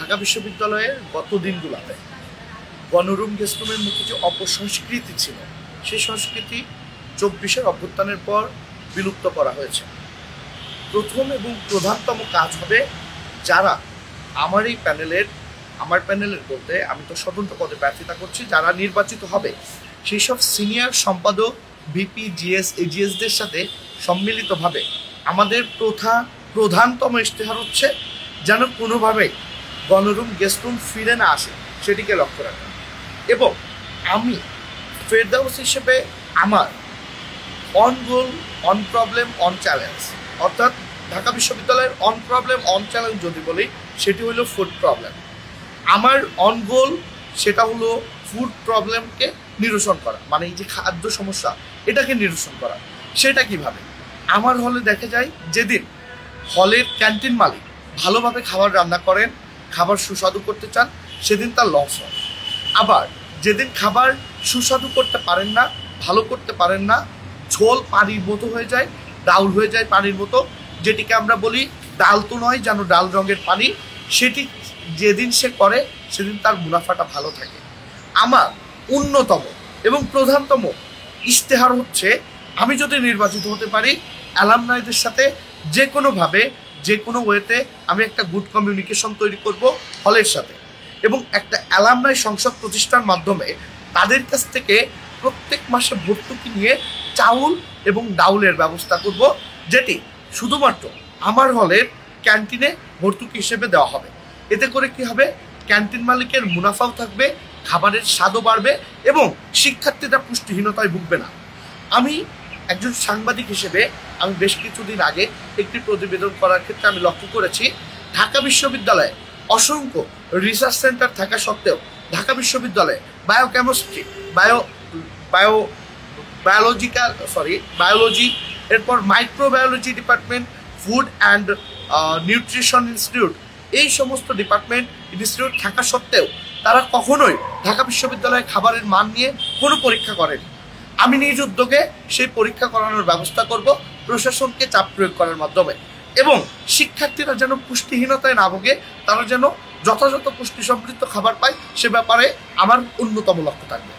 ঢাকা বিশ্ববিদ্যালয়ের গত দিনগুলোতে গণরুম গেস্টরুমের মধ্যে যে অপসংস্কৃতি ছিল, সেই সংস্কৃতি 24-এর অভ্যুত্থানের পর বিলুপ্ত করা হয়েছে। প্রথম এবং প্রধানতম কাজ হবে যারা আমার প্যানেলের বলতে আমি তো স্বতন্ত্র পদে প্রার্থিতা করছি, যারা নির্বাচিত হবে সেই সব সিনিয়র সম্পাদক, ভিপি, জিএস, এজিএসদের সাথে সম্মিলিতভাবে আমাদের প্রধানতম ইশতেহার হচ্ছে যেন কোনোভাবেই গণরুম গেস্টরুম ফিরে না আসে, সেটিকে লক্ষ্য রাখা। এবং আমি ফেরদাউস হিসেবে আমার on goal, on problem, on challenge, অর্থাৎ ঢাকা বিশ্ববিদ্যালয়ের অন প্রবলেম, অন চ্যালেঞ্জ যদি বলি সেটি হলো ফুড প্রবলেম। আমার অন গোল সেটা হলো ফুড প্রবলেমকে নিরসন করা, মানে এই যে খাদ্য সমস্যা এটাকে নিরসন করা। সেটা কিভাবে? আমার হলে দেখা যায় যেদিন হলের ক্যান্টিন মালিক ভালোভাবে খাবার রান্না করেন, খাবার সুস্বাদু করতে চান, সেদিন তার লস হয়। আবার যেদিন খাবার সুস্বাদু করতে পারেন না, ভালো করতে পারেন না, ঝোল পানির মতো হয়ে যায়, ডাউল হয়ে যায় পানির মতো, যেটিকে আমরা বলি ডাল তো নয় যেন ডাল রঙের পানি, সেটি যেদিন সে করে সেদিন তার মুনাফাটা ভালো থাকে। আমার অন্যতম এবং প্রধানতম ইশতেহার হচ্ছে আমি যদি নির্বাচিত হতে পারি, অ্যালামনাইদের সাথে যে কোনোভাবে যে কোনো ওয়েতে আমি একটা গুড কমিউনিকেশন তৈরি করব হলের সাথে, এবং একটা অ্যালামনাই সংসদ প্রতিষ্ঠার মাধ্যমে তাদের কাছ থেকে প্রত্যেক মাসে ভর্তুকি নিয়ে চাউল এবং ডাউলের ব্যবস্থা করব, যেটি শুধুমাত্র আমার হলের ক্যান্টিনে ভর্তুকি হিসেবে দেওয়া হবে। এতে করে কি হবে? ক্যান্টিন মালিকের মুনাফাও থাকবে, খাবারের স্বাদও বাড়বে এবং শিক্ষার্থীরা পুষ্টিহীনতায় ভুগবে না। আমি একজন সাংবাদিক হিসেবে আমি বেশ কিছুদিন আগে একটি প্রতিবেদন করার ক্ষেত্রে আমি লক্ষ্য করেছি, ঢাকা বিশ্ববিদ্যালয়ে অসংখ্য রিসার্চ সেন্টার থাকা সত্ত্বেও ঢাকা বিশ্ববিদ্যালয়ে বায়োকেমিস্ট্রি, বায়োলজি, এরপর microbiology department, food and nutrition institute, এই সমস্ত ইনস্টিটিউট থাকা সত্ত্বেও তারা কখনোই ঢাকা বিশ্ববিদ্যালয়ে খাবারের মান নিয়ে কোনো পরীক্ষা করেনি। আমি নিজ উদ্যোগে সেই পরীক্ষা করানোর ব্যবস্থা করব প্রশাসনকে চাপ প্রয়োগ করার মাধ্যমে, এবং শিক্ষার্থীরা যেন পুষ্টিহীনতায় না ভোগে, তারা যেন যথাযথ পুষ্টি সমৃদ্ধ খাবার পায়, সে ব্যাপারে আমার অন্যতম লক্ষ্য থাকবে।